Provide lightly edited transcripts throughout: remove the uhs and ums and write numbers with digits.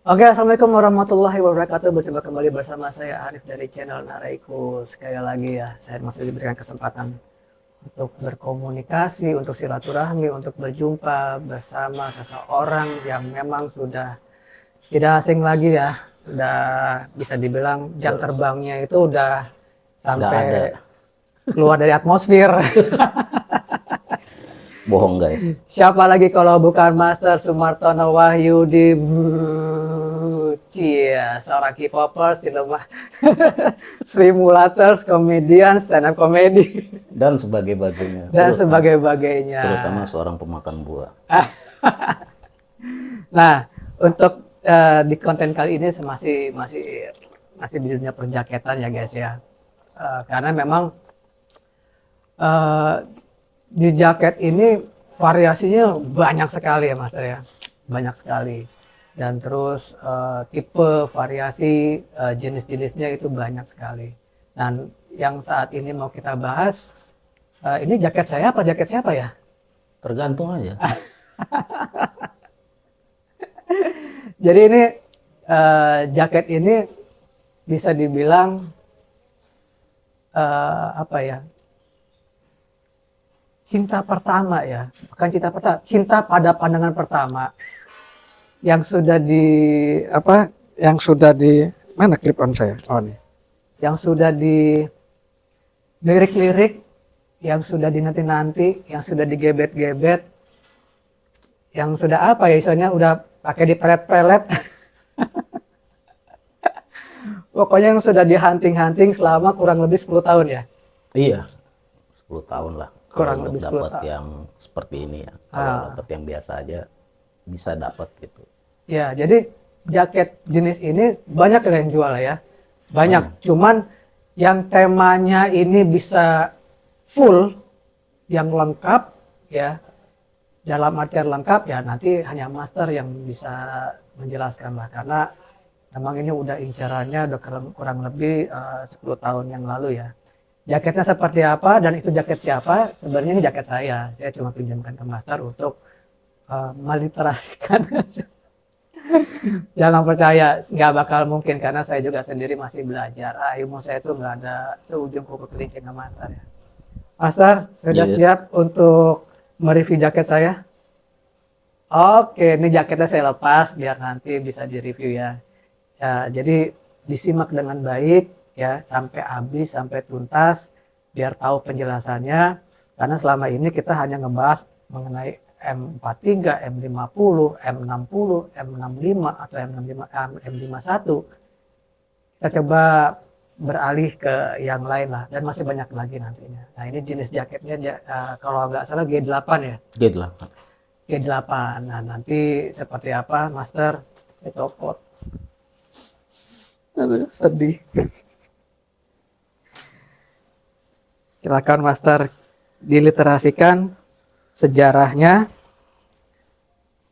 Oke, assalamualaikum warahmatullahi wabarakatuh. Berjumpa kembali bersama saya Arif dari channel Naraiku. Sekali lagi ya, saya masih diberikan kesempatan untuk berkomunikasi, untuk silaturahmi, untuk berjumpa bersama seseorang yang memang sudah tidak asing lagi ya. Sudah bisa dibilang jam terbangnya itu udah Nggak ada. sampai keluar dari atmosfer. Bohong guys. Siapa lagi kalau bukan Master Sumartono Wahyudi? Cia, seorang K-popers, lemah simulators, komedian, stand up comedy, Dan sebagainya. dan sebagainya. Terutama seorang pemakan buah. Nah, untuk di konten kali ini masih di dunia perjaketan ya guys ya. Karena memang di jaket ini variasinya banyak sekali ya Master ya, banyak sekali. Dan terus tipe variasi jenis-jenisnya itu banyak sekali. Dan yang saat ini mau kita bahas, ini jaket saya apa jaket siapa ya? Tergantung aja. Jadi ini jaket ini bisa dibilang apa ya? Cinta pertama ya, bukan cinta pertama, cinta pada pandangan pertama yang sudah di apa? Yang sudah di mana clip on saya? Oh nih. Yang sudah di lirik-lirik, yang sudah dinanti-nanti, yang sudah digebet-gebet, yang sudah apa ya istilahnya udah pakai dipelet-pelet. Pokoknya yang sudah dihunting-hunting selama kurang lebih 10 tahun ya. Iya. 10 tahun lah. Kurang Kalau lebih untuk 10 dapat tahun. yang seperti ini ya. Kalau dapat yang biasa aja bisa dapat gitu. Ya, jadi jaket jenis ini banyak yang jual ya. Banyak. Cuman yang temanya ini bisa full, yang lengkap ya. Dalam artian lengkap ya nanti hanya master yang bisa menjelaskan lah. Karena memang ini udah incarannya udah kurang lebih 10 tahun yang lalu ya. Jaketnya seperti apa dan itu jaket siapa? Sebenarnya ini jaket saya. Saya cuma pinjamkan ke master untuk meliterasikan. Jangan percaya, nggak bakal mungkin karena saya juga sendiri masih belajar. Ilmu saya itu nggak ada seujung kuku kelingking sama master ya. Master, sudah Yes. siap untuk mereview jaket saya? Oke, ini jaketnya saya lepas biar nanti bisa direview ya. Ya, jadi disimak dengan baik ya sampai habis, sampai tuntas biar tahu penjelasannya. Karena selama ini kita hanya ngebahas mengenai M43, M50, M60, M65 atau M51. Kita coba beralih ke yang lain lah dan masih banyak lagi nantinya. Nah, ini jenis jaketnya kalau nggak salah G8 ya. Gitu lah. G8. Nah, nanti seperti apa, Master? Copot. Aduh, sedih. Silakan Master diliterasikan sejarahnya,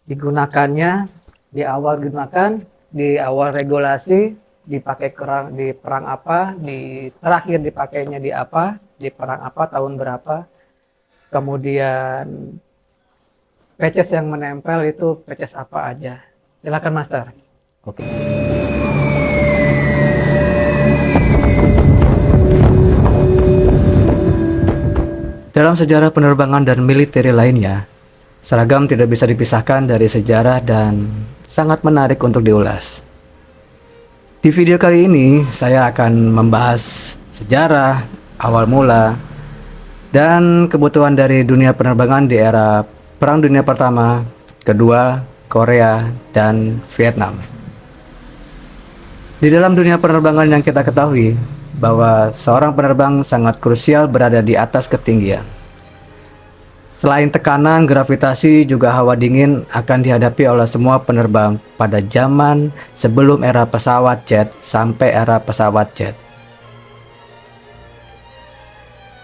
digunakannya, di awal digunakan, di awal regulasi, dipakai di perang apa, di terakhir dipakainya di apa, di perang apa, tahun berapa, kemudian patches yang menempel itu patches apa aja. Silakan Master. Oke. Dalam sejarah penerbangan dan militer lainnya, seragam tidak bisa dipisahkan dari sejarah dan sangat menarik untuk diulas. Di video kali ini, saya akan membahas sejarah, awal mula, dan kebutuhan dari dunia penerbangan di era Perang Dunia Pertama, Kedua, Korea, dan Vietnam. Di dalam dunia penerbangan yang kita ketahui, bahwa seorang penerbang sangat krusial berada di atas ketinggian. Selain tekanan, gravitasi, juga hawa dingin akan dihadapi oleh semua penerbang pada zaman sebelum era pesawat jet sampai era pesawat jet.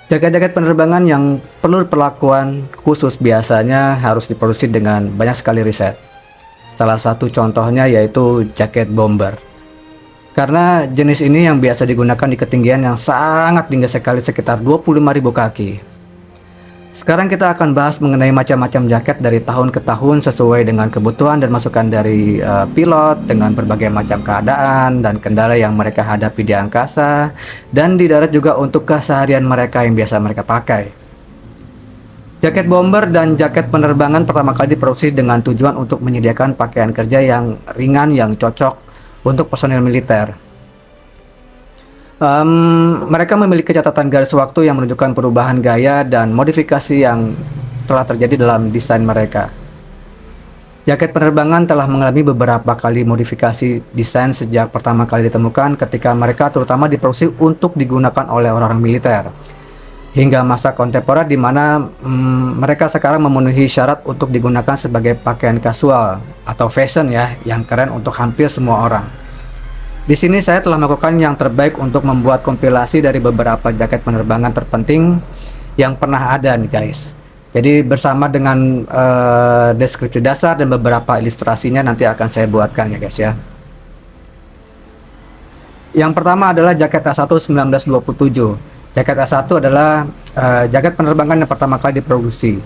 Jaket-jaket penerbangan yang perlu perlakuan khusus biasanya harus diproduksi dengan banyak sekali riset. Salah satu contohnya yaitu jaket bomber. Karena jenis ini yang biasa digunakan di ketinggian yang sangat tinggi sekali sekitar 25.000 kaki. Sekarang kita akan bahas mengenai macam-macam jaket dari tahun ke tahun sesuai dengan kebutuhan dan masukan dari pilot dengan berbagai macam keadaan dan kendala yang mereka hadapi di angkasa dan di darat juga untuk keseharian mereka yang biasa mereka pakai. Jaket bomber dan jaket penerbangan pertama kali diproduksi dengan tujuan untuk menyediakan pakaian kerja yang ringan yang cocok untuk personil militer. Mereka memiliki catatan garis waktu yang menunjukkan perubahan gaya dan modifikasi yang telah terjadi dalam desain mereka. Jaket penerbangan telah mengalami beberapa kali modifikasi desain sejak pertama kali ditemukan ketika mereka terutama diproduksi untuk digunakan oleh orang militer. Hingga masa kontemporer di mana mereka sekarang memenuhi syarat untuk digunakan sebagai pakaian kasual atau fashion ya, yang keren untuk hampir semua orang. Di sini saya telah melakukan yang terbaik untuk membuat kompilasi dari beberapa jaket penerbangan terpenting yang pernah ada nih guys. Jadi bersama dengan deskripsi dasar dan beberapa ilustrasinya nanti akan saya buatkan ya guys ya. Yang pertama adalah jaket A1 1927. Jaket A1 adalah jaket penerbangan yang pertama kali diproduksi.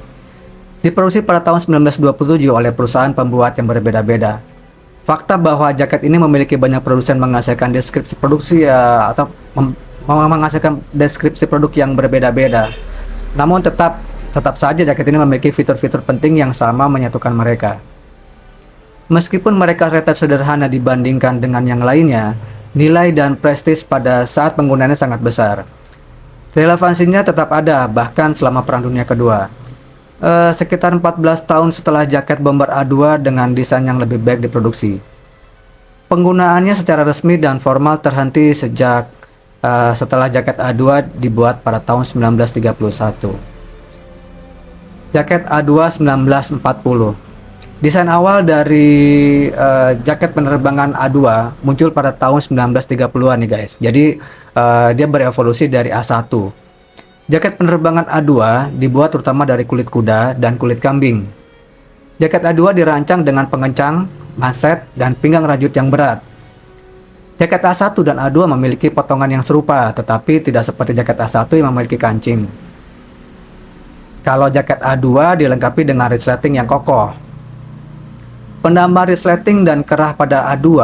Diproduksi pada tahun 1927 oleh perusahaan pembuat yang berbeda-beda. Fakta bahwa jaket ini memiliki banyak produsen menghasilkan deskripsi produksi atau menghasilkan deskripsi produk yang berbeda-beda. Namun tetap saja jaket ini memiliki fitur-fitur penting yang sama menyatukan mereka. Meskipun mereka relatif sederhana dibandingkan dengan yang lainnya, nilai dan prestis pada saat penggunaannya sangat besar. Relevansinya tetap ada bahkan selama Perang Dunia Kedua. Sekitar 14 tahun setelah jaket bomber A2 dengan desain yang lebih baik diproduksi. Penggunaannya secara resmi dan formal terhenti sejak setelah jaket A2 dibuat pada tahun 1931. Jaket A2 1940. Desain awal dari jaket penerbangan A2 muncul pada tahun 1930-an nih guys. Jadi dia berevolusi dari A1. Jaket penerbangan A2 dibuat terutama dari kulit kuda dan kulit kambing. Jaket A2 dirancang dengan pengencang, manset, dan pinggang rajut yang berat. Jaket A1 dan A2 memiliki potongan yang serupa, tetapi tidak seperti jaket A1 yang memiliki kancing. Kalau jaket A2 dilengkapi dengan resleting yang kokoh. Penambah resleting dan kerah pada A2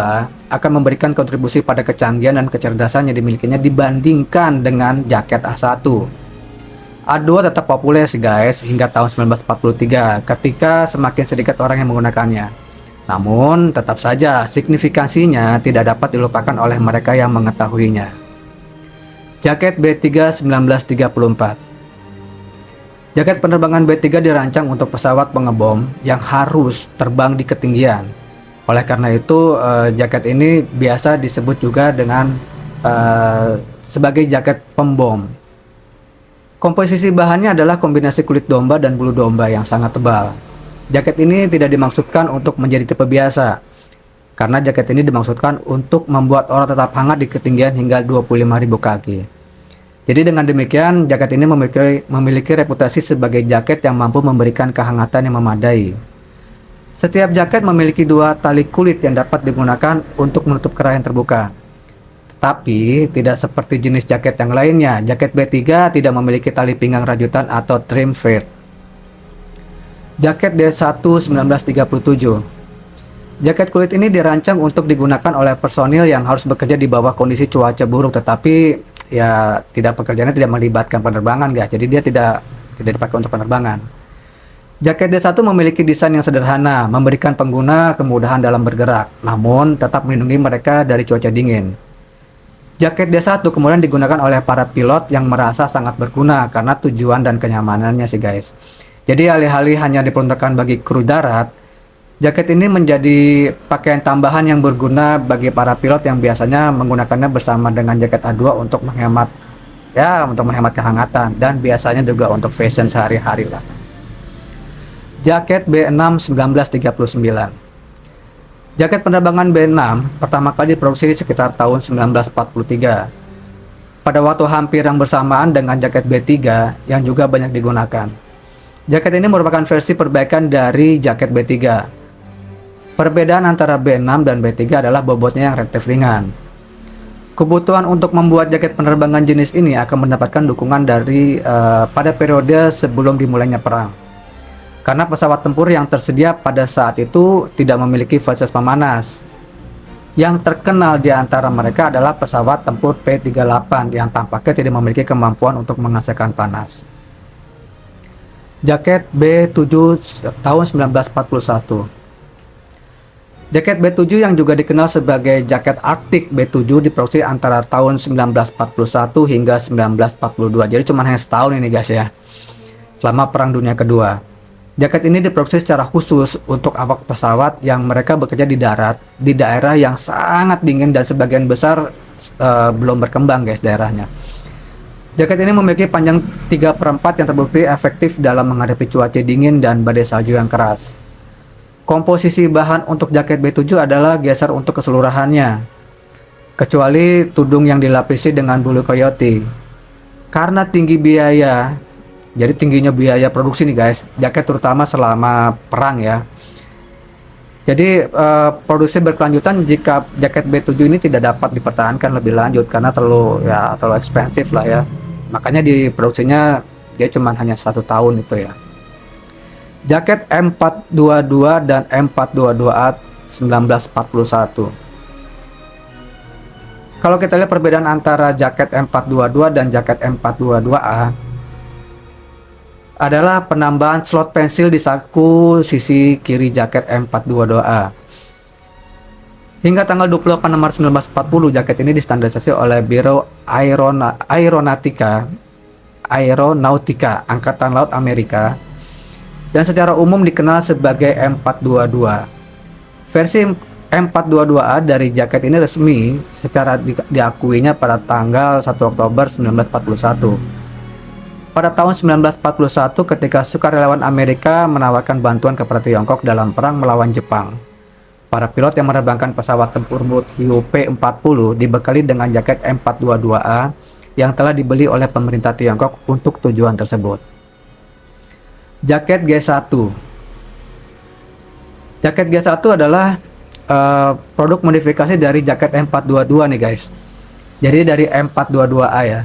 akan memberikan kontribusi pada kecanggihan dan kecerdasan yang dimilikinya dibandingkan dengan jaket A1. A2 tetap populer sih guys hingga tahun 1943 ketika semakin sedikit orang yang menggunakannya. Namun tetap saja signifikansinya tidak dapat dilupakan oleh mereka yang mengetahuinya. Jaket B3 1934. Jaket penerbangan B3 dirancang untuk pesawat pengebom yang harus terbang di ketinggian. Oleh karena itu jaket ini biasa disebut juga dengan sebagai jaket pembom. Komposisi bahannya adalah kombinasi kulit domba dan bulu domba yang sangat tebal. Jaket ini tidak dimaksudkan untuk menjadi tipe biasa, karena jaket ini dimaksudkan untuk membuat orang tetap hangat di ketinggian hingga 25.000 kaki. Jadi dengan demikian, jaket ini memiliki reputasi sebagai jaket yang mampu memberikan kehangatan yang memadai. Setiap jaket memiliki 2 tali kulit yang dapat digunakan untuk menutup kerah yang terbuka. Tapi tidak seperti jenis jaket yang lainnya, jaket B3 tidak memiliki tali pinggang rajutan atau trim fit. Jaket D1 1937. Jaket kulit ini dirancang untuk digunakan oleh personil yang harus bekerja di bawah kondisi cuaca buruk, tetapi ya pekerjaannya tidak melibatkan penerbangan guys. Jadi dia tidak dipakai untuk penerbangan. Jaket D1 memiliki desain yang sederhana, memberikan pengguna kemudahan dalam bergerak, namun tetap melindungi mereka dari cuaca dingin. Jaket D1 kemudian digunakan oleh para pilot yang merasa sangat berguna karena tujuan dan kenyamanannya sih guys. Jadi alih-alih hanya diperuntukkan bagi kru darat, jaket ini menjadi pakaian tambahan yang berguna bagi para pilot yang biasanya menggunakannya bersama dengan jaket A2 untuk menghemat kehangatan dan biasanya juga untuk fashion sehari-hari lah. Jaket B6 1939. Jaket penerbangan B6 pertama kali diproduksi sekitar tahun 1943. Pada waktu hampir yang bersamaan dengan jaket B3 yang juga banyak digunakan. Jaket ini merupakan versi perbaikan dari jaket B3. Perbedaan antara B6 dan B3 adalah bobotnya yang relatif ringan. Kebutuhan untuk membuat jaket penerbangan jenis ini akan mendapatkan dukungan dari pada periode sebelum dimulainya perang. Karena pesawat tempur yang tersedia pada saat itu tidak memiliki fasilitas pemanas. Yang terkenal di antara mereka adalah pesawat tempur P-38 yang tampaknya tidak memiliki kemampuan untuk menghasilkan panas. Jaket B-7 tahun 1941. Jaket B-7 yang juga dikenal sebagai jaket Arctic B-7 diproduksi antara tahun 1941 hingga 1942. Jadi cuma hanya setahun ini guys ya, selama Perang Dunia Kedua. Jaket ini diproduksi secara khusus untuk awak pesawat yang mereka bekerja di darat, di daerah yang sangat dingin dan sebagian besar belum berkembang guys daerahnya. Jaket ini memiliki panjang 3/4 yang terbukti efektif dalam menghadapi cuaca dingin dan badai salju yang keras. Komposisi bahan untuk jaket B-7 adalah geser untuk keseluruhannya, kecuali tudung yang dilapisi dengan bulu coyote. Karena tinggi biaya, jadi tingginya biaya produksi nih guys, jaket terutama selama perang ya. Jadi produksi berkelanjutan jika jaket B-7 ini tidak dapat dipertahankan lebih lanjut karena terlalu ekspensif lah ya. Makanya diproduksinya dia cuma hanya 1 tahun itu ya. Jaket M422 dan M422A 1941. Kalau kita lihat perbedaan antara jaket M422 dan jaket M422A adalah penambahan slot pensil di saku sisi kiri jaket M422A. Hingga tanggal 28 Maret 1940, jaket ini distandarisasi oleh Biro Aeronautika Angkatan Laut Amerika dan secara umum dikenal sebagai M422. Versi M422A dari jaket ini resmi secara diakuinya pada tanggal 1 Oktober 1941. Pada tahun 1941 ketika sukarelawan Amerika menawarkan bantuan kepada Tiongkok dalam perang melawan Jepang, para pilot yang menerbangkan pesawat tempur Hiu P-40 dibekali dengan jaket M422A yang telah dibeli oleh pemerintah Tiongkok untuk tujuan tersebut. Jaket G1. Jaket G1 adalah produk modifikasi dari jaket M422 nih guys. Jadi dari M422A ya.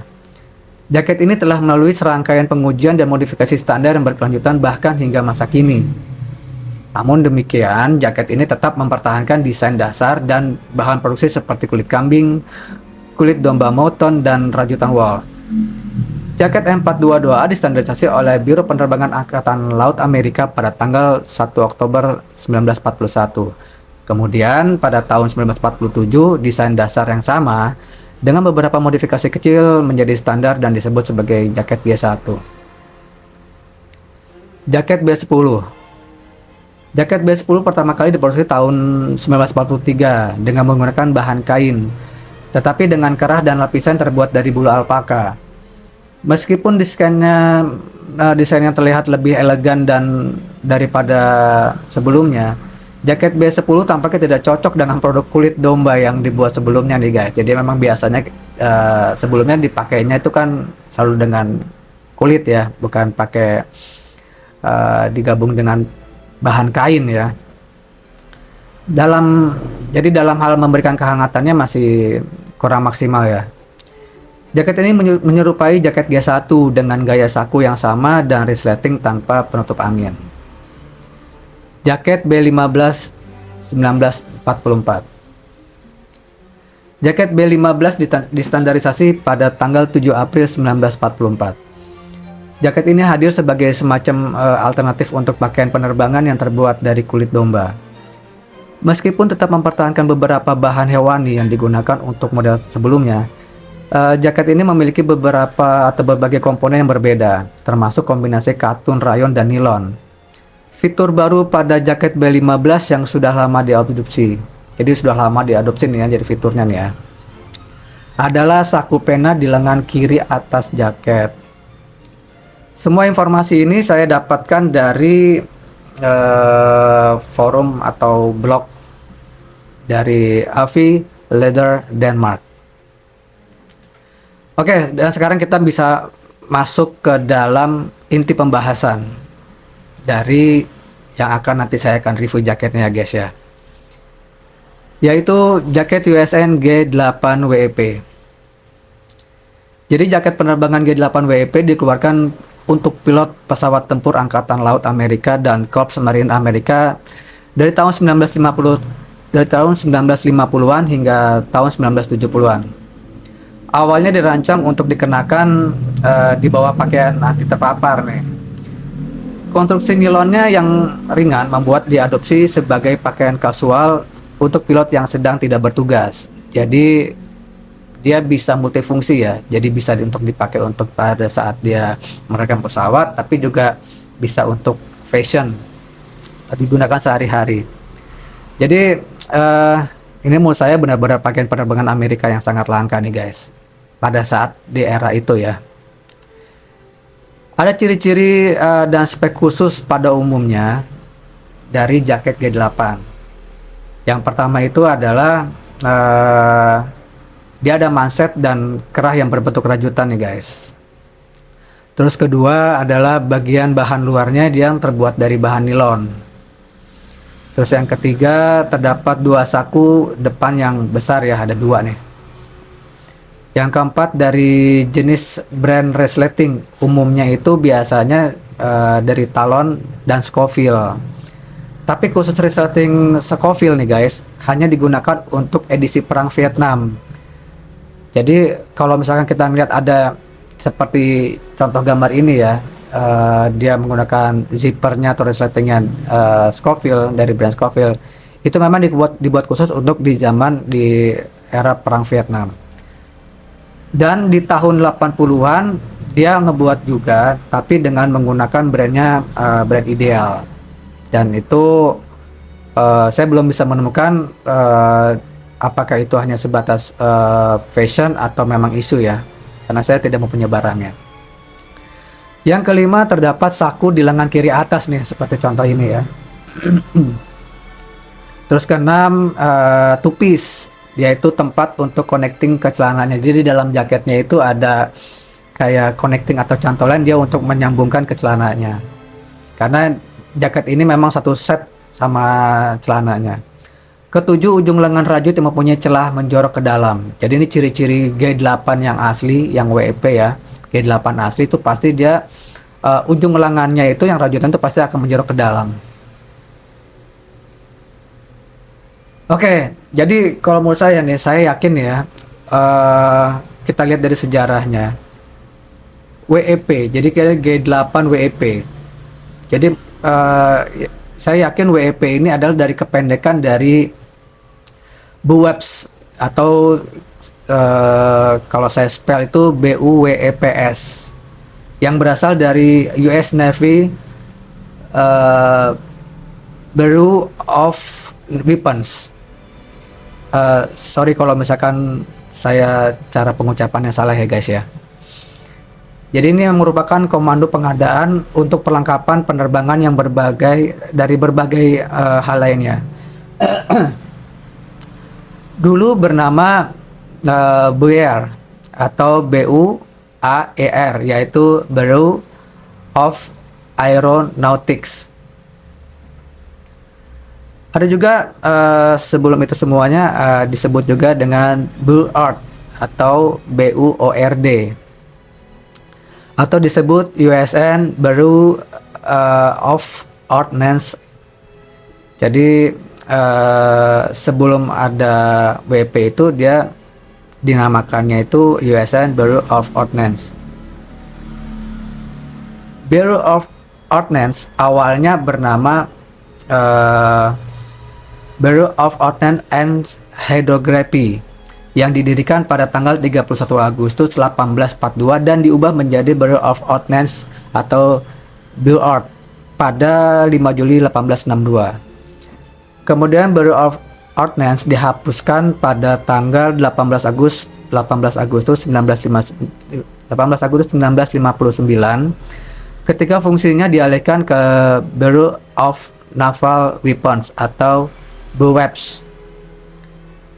Jaket ini telah melalui serangkaian pengujian dan modifikasi standar yang berkelanjutan bahkan hingga masa kini. Namun demikian, jaket ini tetap mempertahankan desain dasar dan bahan produksi seperti kulit kambing, kulit domba moton, dan rajutan wool. Jaket M422A distandarisasi oleh Biro Penerbangan Angkatan Laut Amerika pada tanggal 1 Oktober 1941. Kemudian pada tahun 1947, desain dasar yang sama dengan beberapa modifikasi kecil menjadi standar dan disebut sebagai jaket G1. Jaket B10. Jaket B10 pertama kali diproduksi tahun 1943 dengan menggunakan bahan kain, tetapi dengan kerah dan lapisan terbuat dari bulu alpaka. Meskipun desainnya terlihat lebih elegan dan daripada sebelumnya, jaket B10 tampaknya tidak cocok dengan produk kulit domba yang dibuat sebelumnya nih guys. Jadi memang biasanya sebelumnya dipakainya itu kan selalu dengan kulit ya, bukan pakai digabung dengan bahan kain ya. Jadi dalam hal memberikan kehangatannya masih kurang maksimal ya. Jaket ini menyerupai jaket G1 dengan gaya saku yang sama dan resleting tanpa penutup angin. Jaket B15 1944. Jaket B15 distandarisasi pada tanggal 7 April 1944. Jaket ini hadir sebagai semacam alternatif untuk pakaian penerbangan yang terbuat dari kulit domba. Meskipun tetap mempertahankan beberapa bahan hewani yang digunakan untuk model sebelumnya, jaket ini memiliki berbagai komponen yang berbeda, termasuk kombinasi katun, rayon, dan nilon. Fitur baru pada jaket B15 yang sudah lama diadopsi, jadi sudah lama diadopsi nih ya, jadi fiturnya nih ya, adalah saku pena di lengan kiri atas jaket. Semua informasi ini saya dapatkan dari forum atau blog dari Avi Leather Denmark. Oke, dan sekarang kita bisa masuk ke dalam inti pembahasan dari yang nanti saya akan review jaketnya ya guys ya. yaitu jaket USN G8 WEP. Jadi jaket penerbangan G8 WEP dikeluarkan untuk pilot pesawat tempur Angkatan Laut Amerika dan Korps Marine Amerika dari tahun 1950-an hingga tahun 1970-an. Awalnya dirancang untuk dikenakan di bawah pakaian anti terpapar nih. Konstruksi nilonnya yang ringan membuat diadopsi sebagai pakaian kasual untuk pilot yang sedang tidak bertugas. Jadi dia bisa multifungsi ya. Jadi bisa untuk dipakai untuk pada saat dia merekam pesawat, tapi juga bisa untuk fashion, digunakan sehari-hari. Jadi ini menurut saya benar-benar pakaian penerbangan Amerika yang sangat langka nih guys, pada saat di era itu ya. Ada ciri-ciri dan spek khusus pada umumnya dari jaket G8. Yang pertama itu adalah dia ada manset dan kerah yang berbentuk rajutan nih guys. Terus kedua adalah bagian bahan luarnya dia yang terbuat dari bahan nilon. Terus yang ketiga terdapat dua saku depan yang besar ya, ada dua nih. Yang keempat dari jenis brand resleting, umumnya itu biasanya dari Talon dan Scoville. Tapi khusus resleting Scoville nih guys, hanya digunakan untuk edisi perang Vietnam. Jadi kalau misalkan kita ngeliat ada seperti contoh gambar ini ya, dia menggunakan zippernya atau resletingnya Scoville dari brand Scoville, itu memang dibuat khusus untuk di era perang Vietnam. Dan di tahun 80-an dia ngebuat juga, tapi dengan menggunakan brand Ideal. Dan itu saya belum bisa menemukan apakah itu hanya sebatas fashion atau memang isu ya, karena saya tidak mempunyai barangnya. Yang kelima terdapat saku di lengan kiri atas nih, seperti contoh ini ya. Terus keenam tupis, yaitu tempat untuk connecting ke celananya. Jadi di dalam jaketnya itu ada kayak connecting atau cantolan dia untuk menyambungkan ke celananya. Karena jaket ini memang satu set sama celananya. Ketujuh, ujung lengan rajut yang mempunyai celah menjorok ke dalam. Jadi ini ciri-ciri G8 yang asli, yang WEP ya. G8 asli itu pasti dia ujung lengannya itu yang rajutan itu pasti akan menjorok ke dalam. Oke, jadi kalau menurut saya nih, saya yakin ya, kita lihat dari sejarahnya. WEP, jadi kayak G8 WEP. Jadi saya yakin WEP ini adalah dari kependekan dari BUWEPS atau kalau saya spell itu BUWEPS, yang berasal dari US Navy Bureau of Weapons. Sorry kalau misalkan saya cara pengucapannya salah ya guys ya. Jadi ini merupakan komando pengadaan untuk perlengkapan penerbangan yang dari berbagai hal lainnya. Dulu bernama BUAER atau BUAER, yaitu Bureau of Aeronautics. Ada juga sebelum itu semuanya disebut juga dengan BUORD atau BUORD, atau disebut USN Bureau of Ordnance. Jadi sebelum ada WP itu dia dinamakannya itu USN Bureau of Ordnance. Bureau of Ordnance awalnya bernama Bureau of Ordnance and Hydrography, yang didirikan pada tanggal 31 Agustus 1842 dan diubah menjadi Bureau of Ordnance atau BUORD pada 5 Juli 1862. Kemudian Bureau of Ordnance dihapuskan pada tanggal 18 Agustus 1959 ketika fungsinya dialihkan ke Bureau of Naval Weapons atau BUWEPS.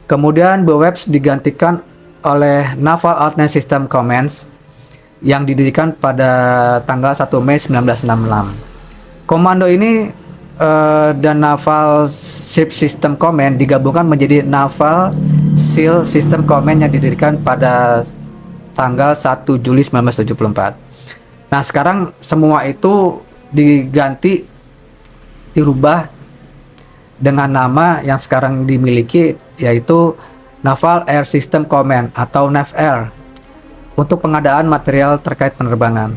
Kemudian BUWEPS digantikan oleh Naval Ordnance System Command yang didirikan pada tanggal 1 Mei 1966. Komando ini dan Naval Ship System Command digabungkan menjadi Naval SEAL System Command yang didirikan pada tanggal 1 Juli 1974. Nah, sekarang semua itu diganti, dirubah dengan nama yang sekarang dimiliki, yaitu Naval Air System Command atau NAVAIR untuk pengadaan material terkait penerbangan.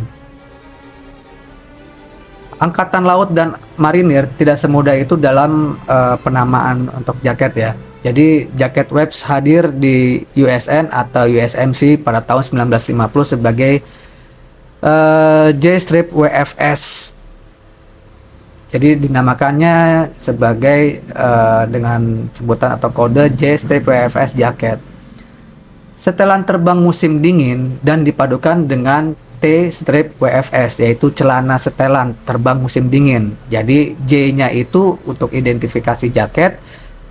Angkatan Laut dan Marinir tidak semudah itu dalam penamaan untuk jaket ya. Jadi jaket Webs hadir di USN atau USMC pada tahun 1950 sebagai J-Strip WFS. Jadi dinamakannya sebagai dengan sebutan atau kode J-Strip WFS jaket. Setelan terbang musim dingin dan dipadukan dengan T-Strip WFS, yaitu celana setelan terbang musim dingin. Jadi J-nya itu untuk identifikasi jaket,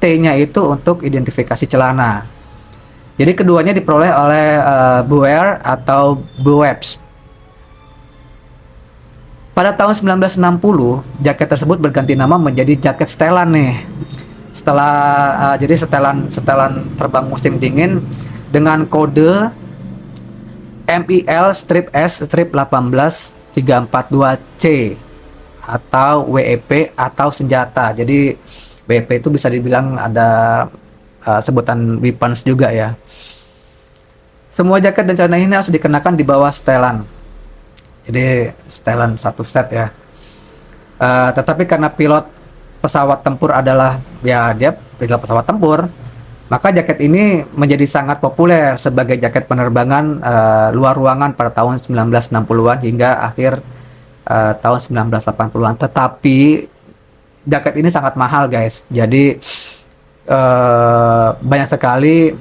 T-nya itu untuk identifikasi celana. Jadi keduanya diperoleh oleh Boeing atau Boeps. Pada tahun 1960, jaket tersebut berganti nama menjadi jaket setelan nih. Jadi setelan terbang musim dingin dengan kode MIL-S-18-342C atau WEP atau senjata. Jadi WEP itu bisa dibilang ada sebutan weapons juga ya. Semua jaket dan celana ini harus dikenakan di bawah setelan. Jadi setelan satu set ya. Tetapi karena pilot pesawat tempur adalah dia pilot pesawat tempur, maka jaket ini menjadi sangat populer sebagai jaket penerbangan luar ruangan pada tahun 1960-an hingga akhir tahun 1980-an. Tetapi jaket ini sangat mahal guys. Jadi banyak sekali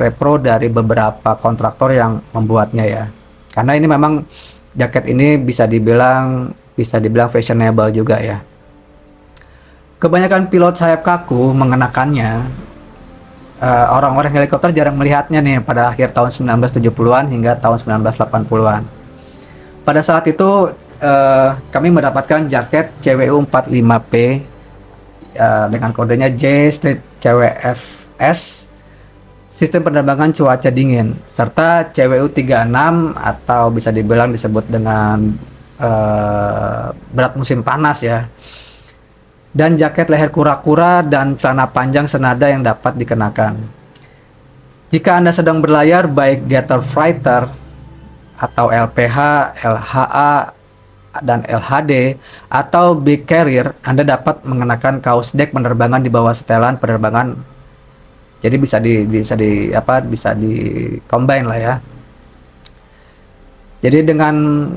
repro dari beberapa kontraktor yang membuatnya ya. Karena ini memang jaket ini bisa dibilang fashionable juga ya. Kebanyakan pilot sayap kaku mengenakannya. Orang-orang helikopter jarang melihatnya nih pada akhir tahun 1970-an hingga tahun 1980-an. Pada saat itu kami mendapatkan jaket CWU-45P dengan kodenya J-CWFS sistem penerbangan cuaca dingin, serta CWU-36 atau bisa dibilang disebut dengan berat musim panas ya. Dan jaket leher kura-kura dan celana panjang senada yang dapat dikenakan. Jika Anda sedang berlayar baik Gator Fighter atau LPH, LHA, dan LHD atau Big Carrier, Anda dapat mengenakan kaos dek penerbangan di bawah setelan penerbangan. Jadi bisa di combine lah ya. Jadi dengan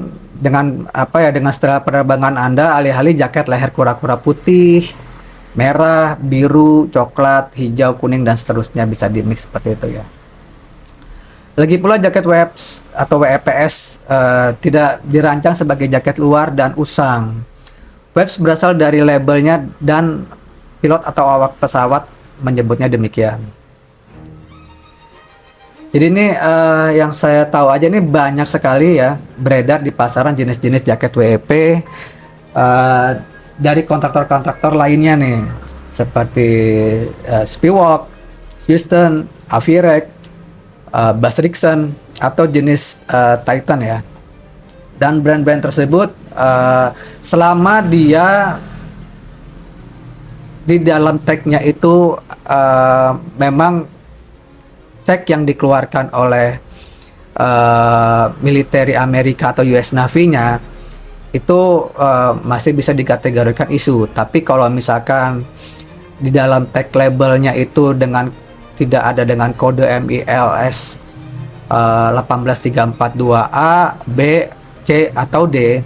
setelan penerbangan Anda, alih-alih jaket leher kura-kura putih, merah, biru, coklat, hijau, kuning dan seterusnya bisa di-mix seperti itu ya. Lagi pula jaket WEPS atau WEPS tidak dirancang sebagai jaket luar dan usang. WEPS berasal dari labelnya dan pilot atau awak pesawat menyebutnya demikian. Jadi ini yang saya tahu aja ini banyak sekali ya beredar di pasaran jenis-jenis jaket WEP dari kontraktor-kontraktor lainnya nih seperti Spiewak, Houston, Avirec, Basrixon atau jenis Titan ya. Dan brand-brand tersebut selama dia di dalam tag-nya itu memang tag yang dikeluarkan oleh military Amerika atau US Navy-nya itu masih bisa dikategorikan isu. Tapi kalau misalkan di dalam tag labelnya itu tidak ada dengan kode MILS 18342A, B, C atau D,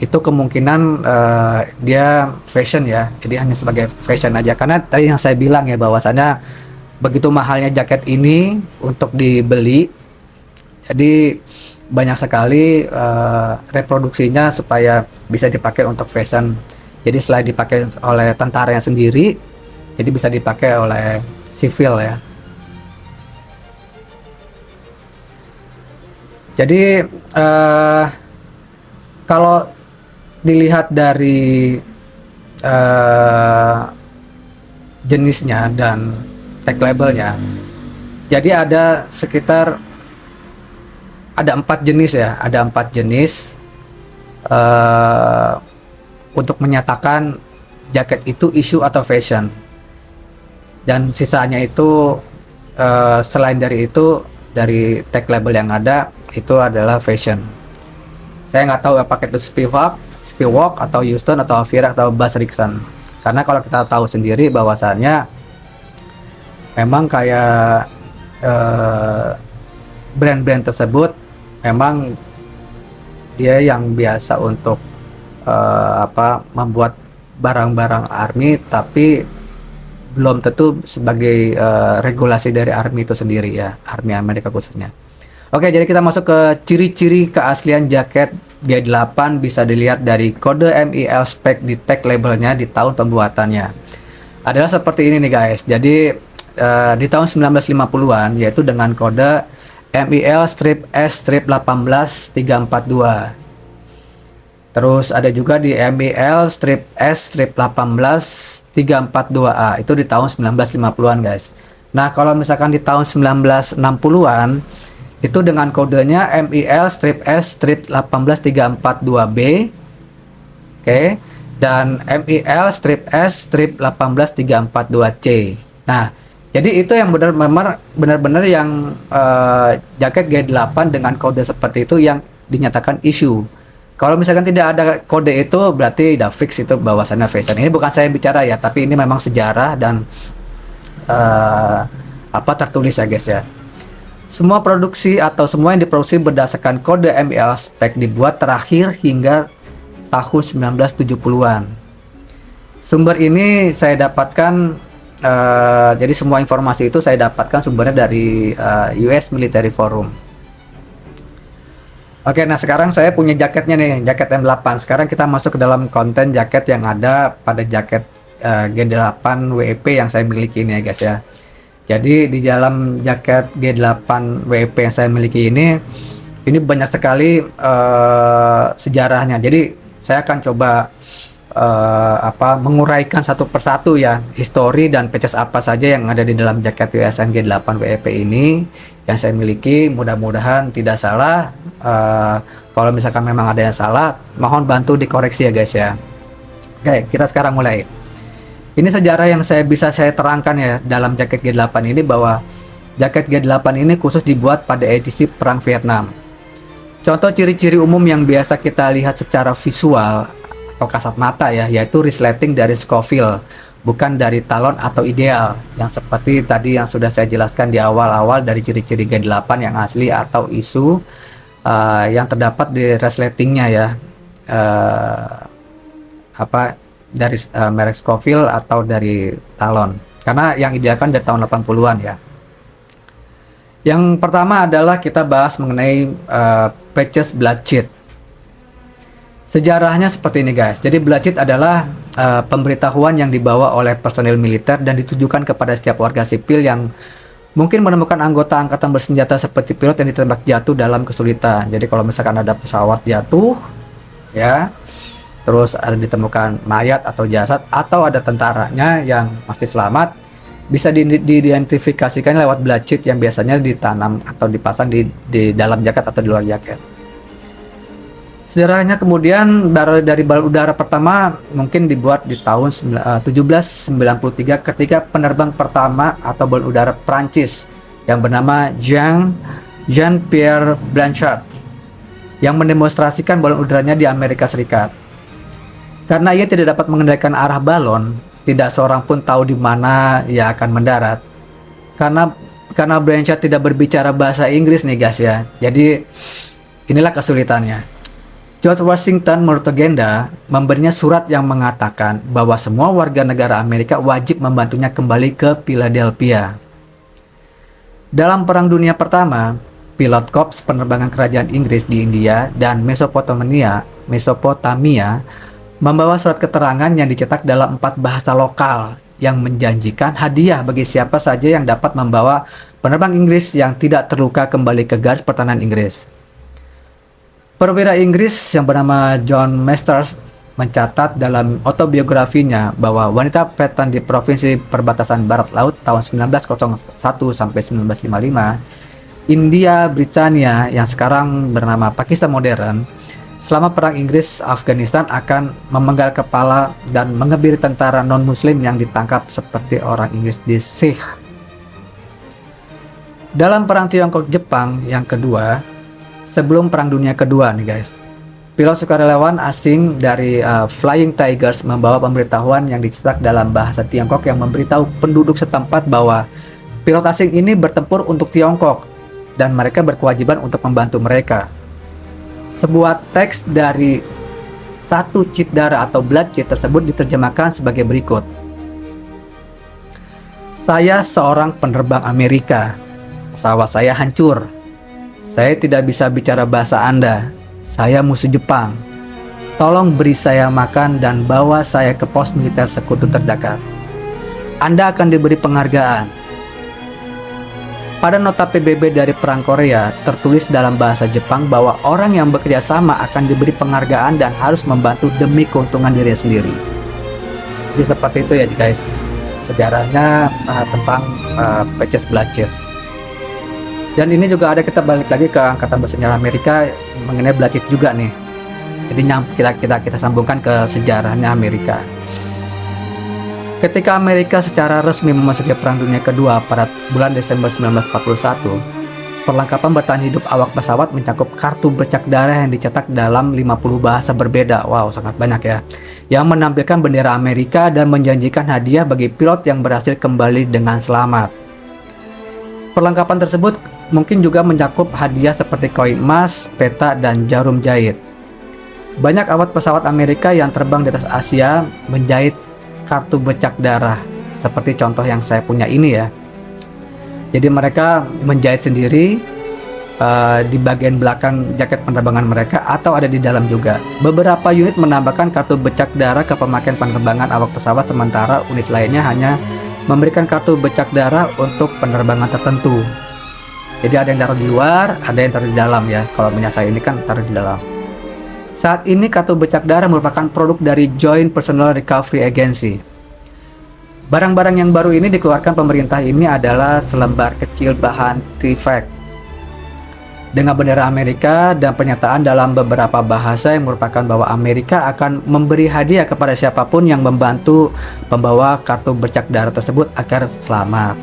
itu kemungkinan dia fashion ya. Jadi hanya sebagai fashion aja. Karena tadi yang saya bilang ya bahwasannya begitu mahalnya jaket ini untuk dibeli, jadi banyak sekali reproduksinya supaya bisa dipakai untuk fashion. Jadi selain dipakai oleh tentaranya sendiri, jadi bisa dipakai oleh sivil ya. Jadi kalau dilihat dari eh, jenisnya dan tag labelnya. Jadi ada sekitar ada 4 jenis ya, ada 4 jenis untuk menyatakan jaket itu isu atau fashion. Dan sisanya itu selain dari itu, dari tag label yang ada itu adalah fashion. Saya nggak tahu apakah itu Spivak atau Houston atau Avira atau Bass Rickson. Karena kalau kita tahu sendiri bahwasannya memang kayak brand-brand tersebut memang dia yang biasa untuk membuat barang-barang army, tapi belum tentu sebagai regulasi dari army itu sendiri ya, army Amerika khususnya. Oke, jadi kita masuk ke ciri-ciri keaslian jaket G8. Bisa dilihat dari kode MIL spec di tag labelnya di tahun pembuatannya. Adalah seperti ini nih guys. Jadi di tahun 1950-an, yaitu dengan kode MIL-S-18-342. Terus ada juga di MIL-S-18-342A, itu di tahun 1950-an guys. Nah, kalau misalkan di tahun 1960-an itu dengan kodenya MIL-S-18-342B, oke, dan MIL-S-18-342C. Nah, jadi itu yang benar-benar yang jaket G8 dengan kode seperti itu yang dinyatakan isu. Kalau misalkan tidak ada kode itu berarti udah fix itu bahwasannya fashion. Ini bukan saya bicara ya, tapi ini memang sejarah dan tertulis ya guys ya. Semua produksi atau semua yang diproduksi berdasarkan kode MIL spec dibuat terakhir hingga tahun 1970-an. Sumber ini saya dapatkan, jadi semua informasi itu saya dapatkan sumbernya dari US Military Forum. Oke, nah sekarang saya punya jaketnya nih, jaket M8. Sekarang kita masuk ke dalam konten jaket yang ada pada jaket G8 WEP yang saya miliki ini ya guys ya. Jadi di dalam jaket G8 WEP yang saya miliki ini banyak sekali sejarahnya. Jadi saya akan coba menguraikan satu persatu ya, histori dan features apa saja yang ada di dalam jaket USN G8 WEP ini yang saya miliki. Mudah-mudahan tidak salah. Kalau misalkan memang ada yang salah, mohon bantu dikoreksi ya guys ya. Oke, kita sekarang mulai. Ini sejarah yang bisa saya terangkan ya dalam jaket G8 ini, bahwa jaket G8 ini khusus dibuat pada edisi Perang Vietnam. Contoh ciri-ciri umum yang biasa kita lihat secara visual atau kasat mata ya, yaitu resleting dari Scoville, bukan dari talon atau ideal, yang seperti tadi yang sudah saya jelaskan di awal-awal dari ciri-ciri G8 yang asli atau isu yang terdapat di resletingnya ya, dari merek Scoville atau dari talon, karena yang ideal kan dari tahun 80-an ya. Yang pertama adalah kita bahas mengenai patches bloodshed. Sejarahnya seperti ini guys. Jadi bloodshed adalah pemberitahuan yang dibawa oleh personil militer dan ditujukan kepada setiap warga sipil yang mungkin menemukan anggota angkatan bersenjata seperti pilot yang ditembak jatuh dalam kesulitan. Jadi kalau misalkan ada pesawat jatuh ya, terus ada ditemukan mayat atau jasad, atau ada tentaranya yang masih selamat, bisa diidentifikasikan lewat bloodshed yang biasanya ditanam atau dipasang di dalam jaket atau di luar jaket. Sejarahnya kemudian dari balon udara pertama mungkin dibuat di tahun 1793 ketika penerbang pertama atau balon udara Prancis yang bernama Jean-Pierre Blanchard yang mendemonstrasikan balon udaranya di Amerika Serikat. Karena ia tidak dapat mengendalikan arah balon, tidak seorang pun tahu di mana ia akan mendarat. Karena Blanchard tidak berbicara bahasa Inggris nih guys ya. Jadi inilah kesulitannya. George Washington menurut legenda memberinya surat yang mengatakan bahwa semua warga negara Amerika wajib membantunya kembali ke Philadelphia. Dalam Perang Dunia Pertama, pilot korps penerbangan kerajaan Inggris di India dan Mesopotamia membawa surat keterangan yang dicetak dalam 4 bahasa lokal yang menjanjikan hadiah bagi siapa saja yang dapat membawa penerbang Inggris yang tidak terluka kembali ke garis pertahanan Inggris. Perwira Inggris yang bernama John Masters mencatat dalam autobiografinya bahwa wanita veteran di provinsi perbatasan barat laut tahun 1901 sampai 1955, India Britania yang sekarang bernama Pakistan modern, selama perang Inggris Afghanistan akan memenggal kepala dan mengebiri tentara non-muslim yang ditangkap seperti orang Inggris di Sikh. Dalam perang Tiongkok-Jepang yang kedua, sebelum perang dunia kedua nih guys, pilot sukarelawan asing dari Flying Tigers membawa pemberitahuan yang dicetak dalam bahasa Tiongkok yang memberitahu penduduk setempat bahwa pilot asing ini bertempur untuk Tiongkok dan mereka berkewajiban untuk membantu mereka. Sebuah teks dari satu cheat darah atau blood cheat tersebut diterjemahkan sebagai berikut. Saya seorang penerbang Amerika. Pesawat saya hancur. Saya tidak bisa bicara bahasa Anda. Saya musuh Jepang. Tolong beri saya makan dan bawa saya ke pos militer sekutu terdekat. Anda akan diberi penghargaan. Pada nota PBB dari Perang Korea, tertulis dalam bahasa Jepang bahwa orang yang bekerja sama akan diberi penghargaan dan harus membantu demi keuntungan diri sendiri. Jadi seperti itu ya guys, sejarahnya tentang Patches Blatchet. Dan ini juga ada, kita balik lagi ke Angkatan Bersenjata Amerika mengenai Blatchet juga nih. Jadi kita sambungkan ke sejarahnya Amerika. Ketika Amerika secara resmi memasuki Perang Dunia Kedua pada bulan Desember 1941, perlengkapan bertahan hidup awak pesawat mencakup kartu bercak darah yang dicetak dalam 50 bahasa berbeda. Wow, sangat banyak ya. Yang menampilkan bendera Amerika dan menjanjikan hadiah bagi pilot yang berhasil kembali dengan selamat. Perlengkapan tersebut mungkin juga mencakup hadiah seperti koin emas, peta, dan jarum jahit. Banyak awak pesawat Amerika yang terbang di atas Asia menjahit kartu bercak darah, seperti contoh yang saya punya ini ya. Jadi mereka menjahit sendiri di bagian belakang jaket penerbangan mereka atau ada di dalam juga. Beberapa unit menambahkan kartu bercak darah ke pemakaian penerbangan awak pesawat, sementara unit lainnya hanya memberikan kartu bercak darah untuk penerbangan tertentu. Jadi ada yang taruh di luar, ada yang taruh di dalam ya. Kalau punya saya ini kan taruh di dalam. Saat ini kartu bercak darah merupakan produk dari Joint Personnel Recovery Agency. Barang-barang yang baru ini dikeluarkan pemerintah ini adalah selembar kecil bahan T-Fact dengan bendera Amerika dan pernyataan dalam beberapa bahasa yang merupakan bahwa Amerika akan memberi hadiah kepada siapapun yang membantu pembawa kartu bercak darah tersebut agar selamat.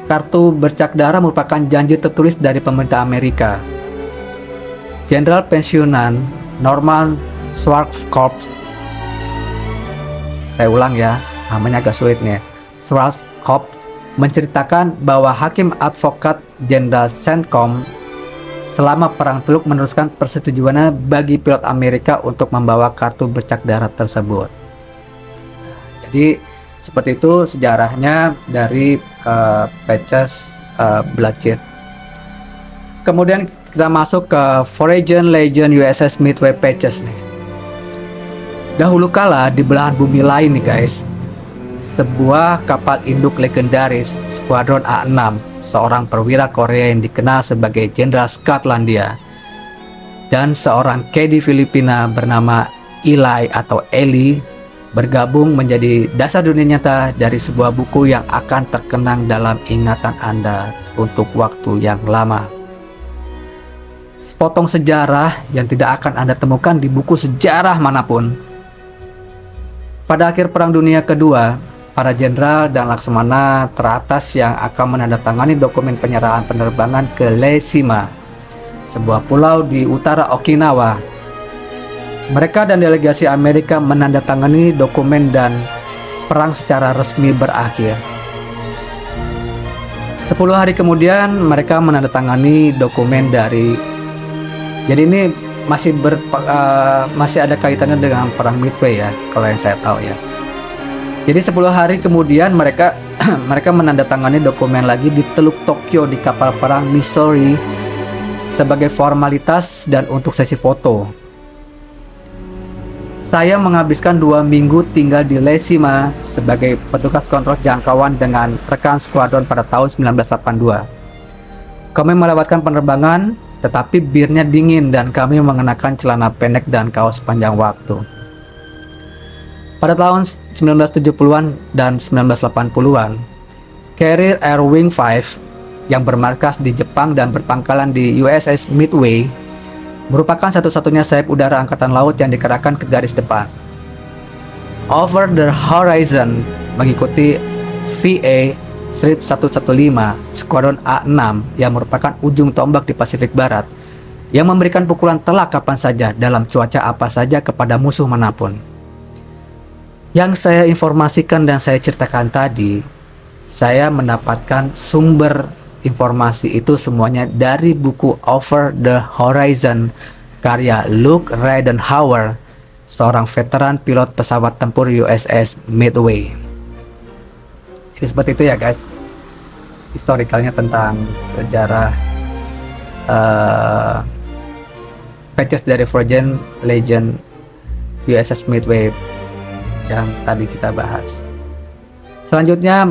Kartu bercak darah merupakan janji tertulis dari pemerintah Amerika. Jenderal pensiunan Norman Schwarzkopf, saya ulang ya, namanya agak sulit nih, Schwarzkopf menceritakan bahwa Hakim Advokat Jenderal CENTCOM selama Perang Teluk meneruskan persetujuannya bagi pilot Amerika untuk membawa kartu bercak darah tersebut. Jadi seperti itu sejarahnya dari Patches Blatchet. Kemudian kita masuk ke Foreign Legion USS Midway Patches nih. Dahulu kala di belahan bumi lain nih guys, sebuah kapal induk legendaris Skuadron A6, seorang perwira Korea yang dikenal sebagai Jenderal Skotlandia, dan seorang KD Filipina bernama Eli atau Eli bergabung menjadi dasar dunia nyata dari sebuah buku yang akan terkenang dalam ingatan Anda untuk waktu yang lama. Sepotong sejarah yang tidak akan Anda temukan di buku sejarah manapun. Pada akhir Perang Dunia Kedua, para jenderal dan laksamana teratas yang akan menandatangani dokumen penyerahan penerbangan ke Leishima, sebuah pulau di utara Okinawa. Mereka dan delegasi Amerika menandatangani dokumen dan perang secara resmi berakhir. 10 hari kemudian mereka menandatangani dokumen dari, jadi ini masih ada kaitannya dengan perang Midway ya, kalau yang saya tahu ya. Jadi 10 hari kemudian mereka menandatangani dokumen lagi di Teluk Tokyo di kapal perang Missouri sebagai formalitas dan untuk sesi foto. Saya menghabiskan 2 minggu tinggal di Leishima sebagai petugas kontrol jangkauan dengan rekan skuadron pada tahun 1982. Kami melewatkan penerbangan, tetapi birnya dingin dan kami mengenakan celana pendek dan kaos panjang waktu. Pada tahun 1970-an dan 1980-an, Carrier Air Wing 5 yang bermarkas di Jepang dan berpangkalan di USS Midway merupakan satu-satunya sayap udara angkatan laut yang dikerahkan ke garis depan. Over the Horizon mengikuti VA Strip 115 Skuadron A6 yang merupakan ujung tombak di Pasifik Barat yang memberikan pukulan telak kapan saja dalam cuaca apa saja kepada musuh manapun. Yang saya informasikan dan saya ceritakan tadi, saya mendapatkan sumber informasi itu semuanya dari buku Over the Horizon karya Luke Ridenhour, seorang veteran pilot pesawat tempur USS Midway. Jadi seperti itu ya guys, historikalnya tentang sejarah patches dari Virgin Legend USS Midway yang tadi kita bahas. Selanjutnya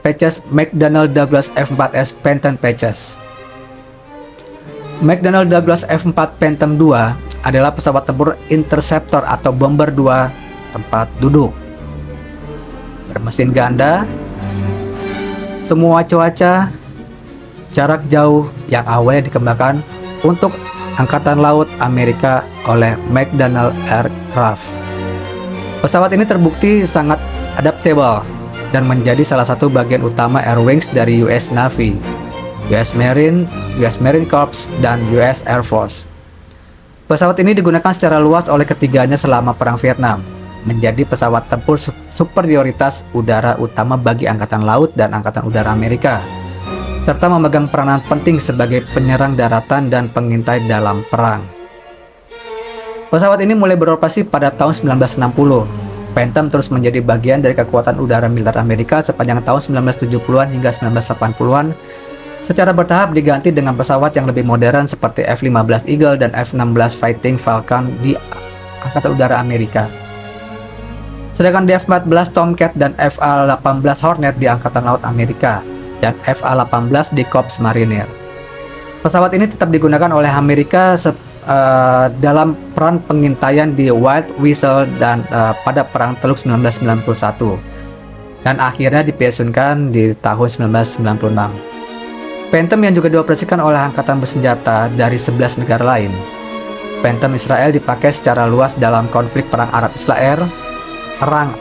patches McDonnell Douglas F4S Phantom patches. McDonnell Douglas F4 Phantom 2 adalah pesawat tempur interceptor atau bomber 2 tempat duduk, bermesin ganda, semua cuaca, jarak jauh yang awalnya dikembangkan untuk Angkatan Laut Amerika oleh McDonnell Aircraft. Pesawat ini terbukti sangat adaptable dan menjadi salah satu bagian utama Air Wings dari US Navy, US Marine Corps, dan US Air Force. Pesawat ini digunakan secara luas oleh ketiganya selama Perang Vietnam, menjadi pesawat tempur superioritas udara utama bagi Angkatan Laut dan Angkatan Udara Amerika, serta memegang peranan penting sebagai penyerang daratan dan pengintai dalam perang. Pesawat ini mulai beroperasi pada tahun 1960. Phantom terus menjadi bagian dari kekuatan udara militer Amerika sepanjang tahun 1970-an hingga 1980-an, secara bertahap diganti dengan pesawat yang lebih modern seperti F-15 Eagle dan F-16 Fighting Falcon di Angkatan Udara Amerika. Sedangkan F-14 Tomcat dan FA-18 Hornet di Angkatan Laut Amerika dan FA-18 di Korps Marinir. Pesawat ini tetap digunakan oleh Amerika dalam peran pengintaian di Wild Whistle dan pada Perang Teluk 1991 dan akhirnya dipensiunkan di tahun 1996. Phantom yang juga dioperasikan oleh angkatan bersenjata dari 11 negara lain. Phantom Israel dipakai secara luas dalam konflik Perang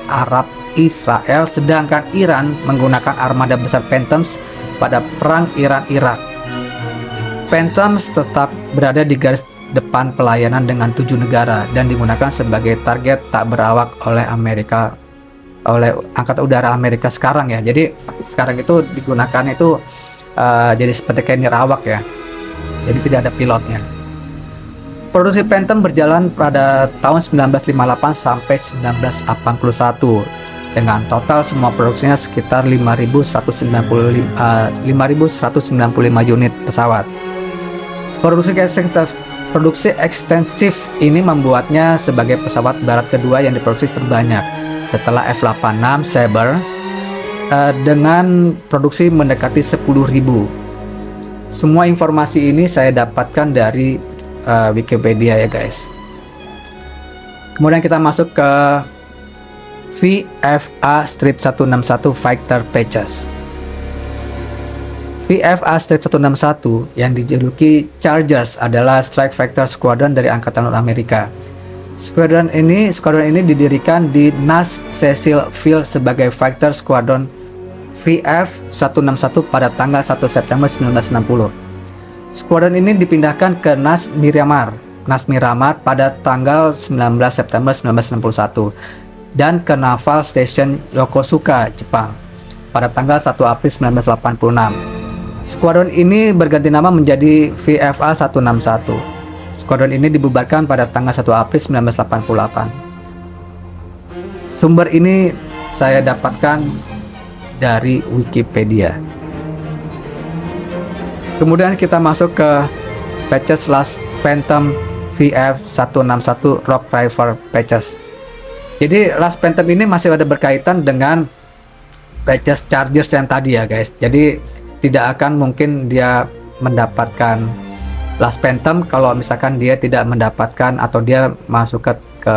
Arab Israel, sedangkan Iran menggunakan armada besar Phantoms pada Perang Iran-Irak. Phantoms tetap berada di garis depan pelayanan dengan 7 negara dan digunakan sebagai target tak berawak oleh Angkatan Udara Amerika sekarang ya. Jadi sekarang itu digunakan itu jadi seperti kayak nirawak ya. Jadi tidak ada pilotnya. Produksi Phantom berjalan pada tahun 1958 sampai 1981 dengan total semua produksinya sekitar 5.195 unit pesawat. Produksi ekstensif ini membuatnya sebagai pesawat barat kedua yang diproduksi terbanyak setelah F-86 Sabre dengan produksi mendekati 10.000. Semua informasi ini saya dapatkan dari Wikipedia ya guys. Kemudian kita masuk ke VFA Strip 161 Fighter Patches. VFA Strip 161 yang dijuluki Chargers adalah Strike Fighter Squadron dari Angkatan Laut Amerika. Squadron ini didirikan di Nash Cecil Field sebagai Fighter Squadron VF-161 pada tanggal 1 September 1960. Squadron ini dipindahkan ke Nash Miramar pada tanggal 19 September 1961 dan ke Naval Station Yokosuka, Jepang pada tanggal 1 April 1986. Skuadron ini berganti nama menjadi VFA 161. Skuadron ini dibubarkan pada tanggal 1 April 1988. Sumber ini saya dapatkan dari Wikipedia. Kemudian kita masuk ke patches Last Phantom VF-161 Rock River patches. Jadi Last Phantom ini masih ada berkaitan dengan patches Chargers yang tadi ya guys. Jadi tidak akan mungkin dia mendapatkan Last Phantom kalau misalkan dia tidak mendapatkan atau dia masuk ke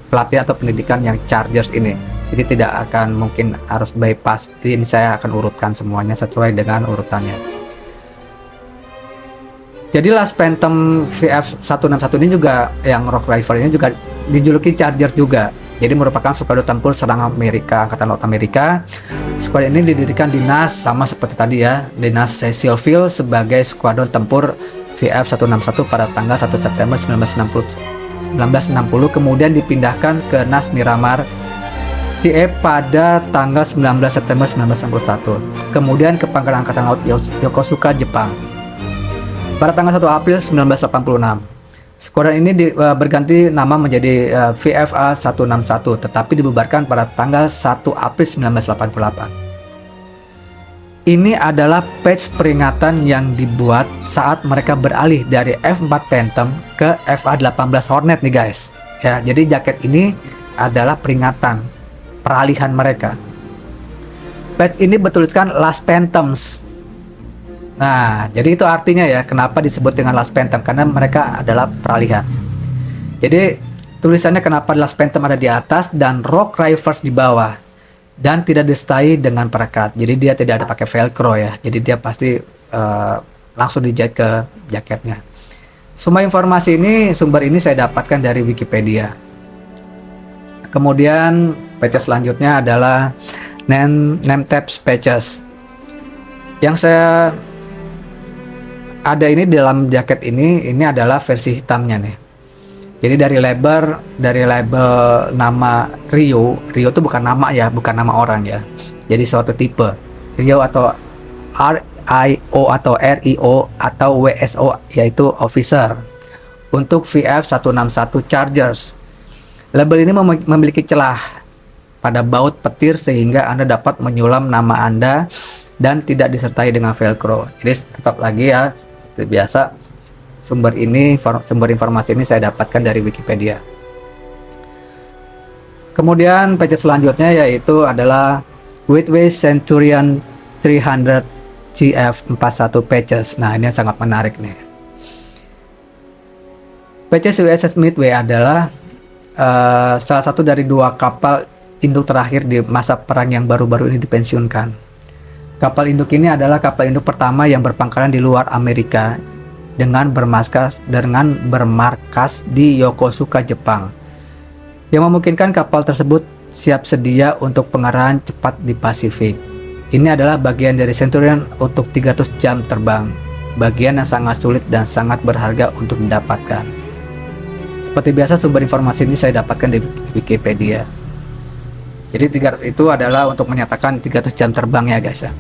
pelatihan atau pendidikan yang Chargers ini. Jadi tidak akan mungkin harus bypass. Jadi ini saya akan urutkan semuanya sesuai dengan urutannya. Jadi Last Phantom VF-161 ini juga, yang Rock Rifle ini juga dijuluki Charger juga. Jadi merupakan skuadron tempur serang Amerika, Angkatan Laut Amerika. Skuadron ini didirikan di NAS, sama seperti tadi ya, di NAS Cecil Field sebagai skuadron tempur VF-161 pada tanggal 1 September 1960, kemudian dipindahkan ke NAS Miramar CE pada tanggal 19 September 1961, kemudian ke Pangkalan Angkatan Laut Yokosuka, Jepang pada tanggal 1 April 1986. Skuadron ini berganti nama menjadi VFA-161, tetapi dibubarkan pada tanggal 1 April 1988. Ini adalah patch peringatan yang dibuat saat mereka beralih dari F4 Phantom ke FA-18 Hornet nih guys. Ya, jadi jaket ini adalah peringatan peralihan mereka. Patch ini bertuliskan Last Phantoms. Nah, jadi itu artinya ya kenapa disebut dengan Last Phantom, karena mereka adalah peralihan. Jadi tulisannya kenapa Last Phantom ada di atas dan Rock Rifles di bawah, dan tidak disertai dengan perekat. Jadi dia tidak ada pakai velcro ya. Jadi dia pasti langsung dijahit ke jaketnya. Semua informasi ini, sumber ini saya dapatkan dari Wikipedia. Kemudian patches selanjutnya adalah name tabs patches. Yang saya ada ini dalam jaket ini adalah versi hitamnya nih. Jadi dari label nama Rio itu bukan nama ya, bukan nama orang ya. Jadi suatu tipe Rio atau RIO atau RIO atau WSO, yaitu officer untuk VF-161 Chargers. Label ini memiliki celah pada baut petir sehingga Anda dapat menyulam nama Anda dan tidak disertai dengan velcro. Jadi tetap lagi ya, seperti biasa, sumber informasi ini saya dapatkan dari Wikipedia. Kemudian patch selanjutnya yaitu adalah Whitway Centurion 300 CF41 patches. Nah, ini yang sangat menarik nih. Patches USS Midway adalah salah satu dari 2 kapal induk terakhir di masa perang yang baru-baru ini dipensiunkan. Kapal induk ini adalah kapal induk pertama yang berpangkalan di luar Amerika dengan bermarkas di Yokosuka, Jepang, yang memungkinkan kapal tersebut siap sedia untuk pengarahan cepat di Pasifik. Ini adalah bagian dari Centurion untuk 300 jam terbang, bagian yang sangat sulit dan sangat berharga untuk didapatkan. Seperti biasa, sumber informasi ini saya dapatkan di Wikipedia. Jadi 300 itu adalah untuk menyatakan 300 jam terbang ya guys ya.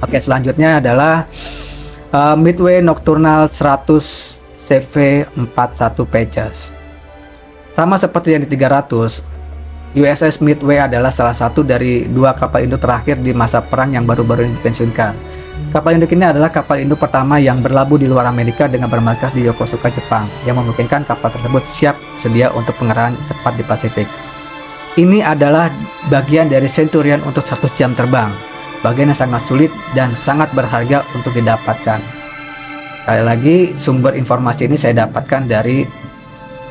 Oke, selanjutnya adalah Midway Nocturnal 100 CV41 patches. Sama seperti yang di 300, USS Midway adalah salah satu dari 2 kapal induk terakhir di masa perang yang baru-baru ini dipensiunkan. Kapal induk ini adalah kapal induk pertama yang berlabuh di luar Amerika dengan bermarkas di Yokosuka, Jepang, yang memungkinkan kapal tersebut siap sedia untuk pengarahan cepat di Pasifik. Ini adalah bagian dari Centurion untuk 100 jam terbang, bagian yang sangat sulit dan sangat berharga untuk didapatkan. Sekali lagi, sumber informasi ini saya dapatkan dari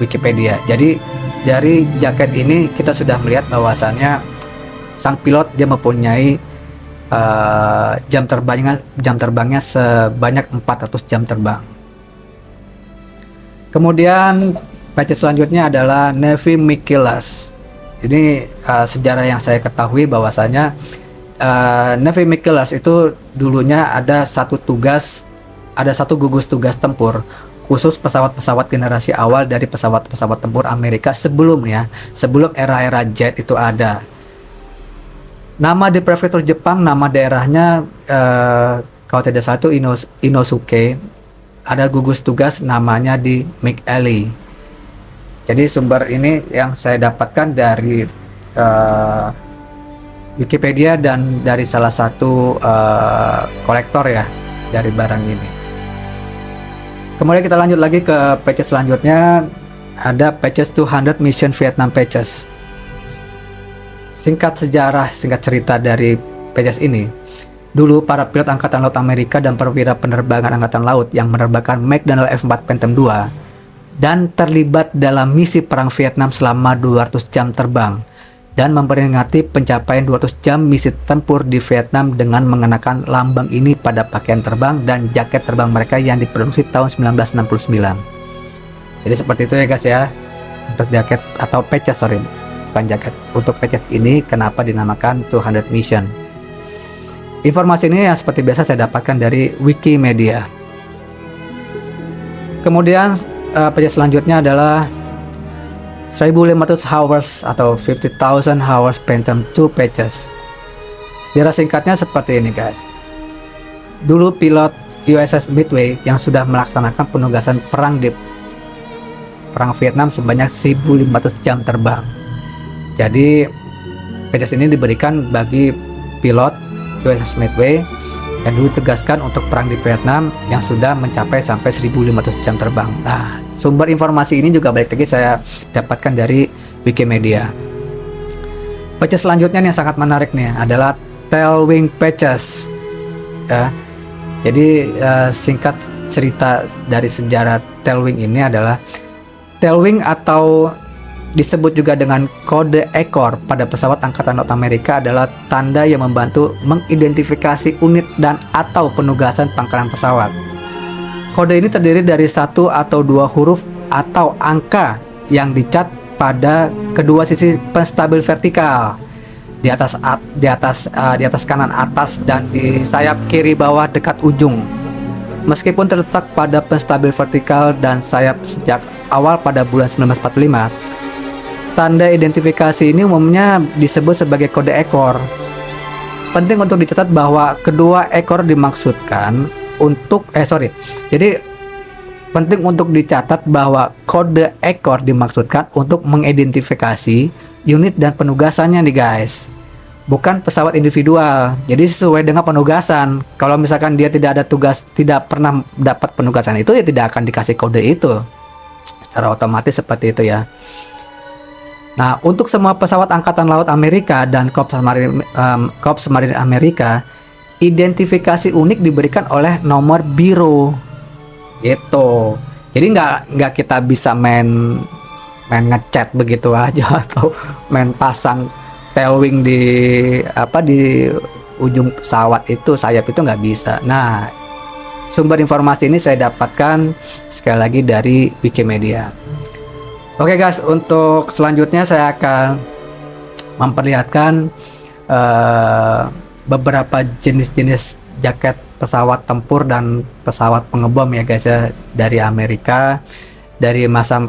Wikipedia. Jadi dari jaket ini kita sudah melihat bahwasannya sang pilot dia mempunyai jam terbangnya sebanyak 400 jam terbang. Kemudian patch selanjutnya adalah Navy Mikilas. Ini sejarah yang saya ketahui bahwasanya Navy Mikilas itu dulunya ada satu gugus tugas tempur khusus pesawat-pesawat generasi awal dari pesawat-pesawat tempur Amerika sebelum era-era jet itu ada. Nama di prefektur Jepang, nama daerahnya kalau tidak salah itu Inosuke. Ada gugus tugas namanya di McAley. Jadi sumber ini yang saya dapatkan dari Wikipedia dan dari salah satu kolektor ya dari barang ini. Kemudian kita lanjut lagi ke patches selanjutnya, ada patches 200 Mission Vietnam patches. Singkat cerita dari patches ini. Dulu para pilot Angkatan Laut Amerika dan perwira penerbangan Angkatan Laut yang menerbangkan McDonnell F4 Phantom II dan terlibat dalam misi perang Vietnam selama 200 jam terbang dan memperingati pencapaian 200 jam misi tempur di Vietnam dengan mengenakan lambang ini pada pakaian terbang dan jaket terbang mereka yang diproduksi tahun 1969. Jadi seperti itu ya guys ya, untuk jaket atau patches, sorry, bukan jaket, untuk patches ini kenapa dinamakan 200 Mission. Informasi ini yang seperti biasa saya dapatkan dari Wikimedia. Kemudian patches selanjutnya adalah 1500 hours atau 50,000 hours Phantom 2 patches. Sejarah singkatnya seperti ini guys. Dulu pilot USS Midway yang sudah melaksanakan penugasan perang di perang Vietnam sebanyak 1500 jam terbang. Jadi patches ini diberikan bagi pilot USS Midway yang dulu ditegaskan untuk perang di Vietnam yang sudah mencapai sampai 1500 jam terbang. Nah, sumber informasi ini juga balik lagi saya dapatkan dari Wikimedia. Patches selanjutnya yang sangat menarik nih adalah Tailwing Patches. Ya. Jadi singkat cerita dari sejarah Tailwing ini adalah Tailwing atau disebut juga dengan kode ekor pada pesawat Angkatan Laut Amerika adalah tanda yang membantu mengidentifikasi unit dan atau penugasan pangkalan pesawat. Kode ini terdiri dari satu atau dua huruf atau angka yang dicat pada kedua sisi penstabil vertikal di atas kanan atas dan di sayap kiri bawah dekat ujung. Meskipun terletak pada penstabil vertikal dan sayap sejak awal pada bulan 1945, tanda identifikasi ini umumnya disebut sebagai kode ekor. Penting untuk dicatat bahwa kedua ekor dimaksudkan untuk Jadi penting untuk dicatat bahwa kode ekor dimaksudkan untuk mengidentifikasi unit dan penugasannya nih guys. Bukan pesawat individual. Jadi sesuai dengan penugasan. Kalau misalkan dia tidak ada tugas, tidak pernah dapat penugasan itu, ya tidak akan dikasih kode itu. Secara otomatis seperti itu ya. Nah, untuk semua pesawat Angkatan Laut Amerika dan Korps Marin Amerika, identifikasi unik diberikan oleh nomor biro. Gitu. Jadi nggak kita bisa main ngecat begitu aja atau main pasang tailwing di ujung pesawat itu, sayap itu nggak bisa. Nah, sumber informasi ini saya dapatkan sekali lagi dari Wikimedia. Oke guys, untuk selanjutnya saya akan memperlihatkan beberapa jenis-jenis jaket pesawat tempur dan pesawat pengebom ya guys ya, dari Amerika, dari masa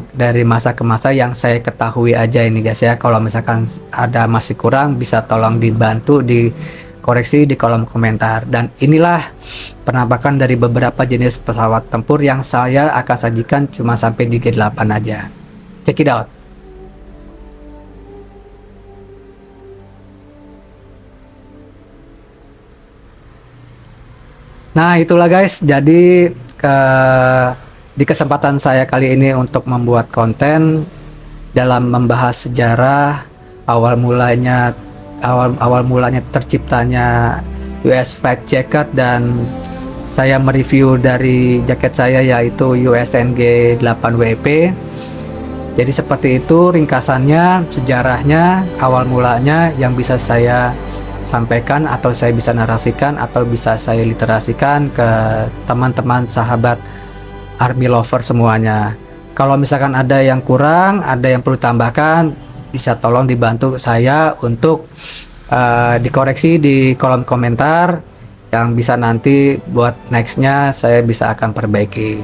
ke masa yang saya ketahui aja ini guys ya. Kalau misalkan ada masih kurang, bisa tolong dibantu dikoreksi di kolom komentar. Dan inilah penampakan dari beberapa jenis pesawat tempur yang saya akan sajikan cuma sampai di G8 aja. Check it out. Nah, itulah guys. Jadi di kesempatan saya kali ini untuk membuat konten dalam membahas sejarah awal mulanya terciptanya US Flight Jacket, dan saya mereview dari jaket saya yaitu USNG 8WP. Jadi seperti itu ringkasannya, sejarahnya, awal mulanya yang bisa saya sampaikan atau saya bisa narasikan atau bisa saya literasikan ke teman-teman sahabat Army lover semuanya. Kalau misalkan ada yang kurang, ada yang perlu tambahkan, bisa tolong dibantu saya untuk dikoreksi di kolom komentar, yang bisa nanti buat nextnya saya bisa akan perbaiki.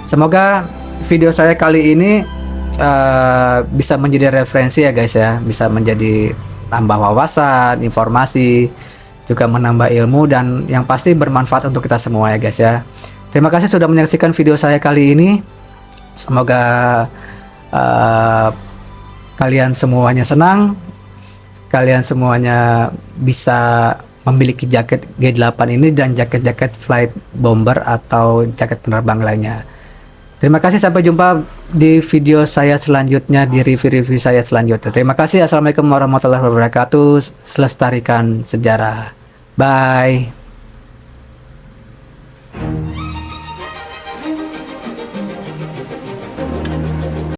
Semoga video saya kali ini bisa menjadi referensi ya guys ya, bisa menjadi tambah wawasan, informasi, juga menambah ilmu, dan yang pasti bermanfaat untuk kita semua ya guys ya. Terima kasih sudah menyaksikan video saya kali ini. Semoga kalian semuanya senang, kalian semuanya bisa memiliki jaket G8 ini dan jaket-jaket flight bomber atau jaket penerbang lainnya. Terima kasih, sampai jumpa di video saya selanjutnya, di review-review saya selanjutnya. Terima kasih. Assalamualaikum warahmatullahi wabarakatuh. Selestarikan sejarah. Bye.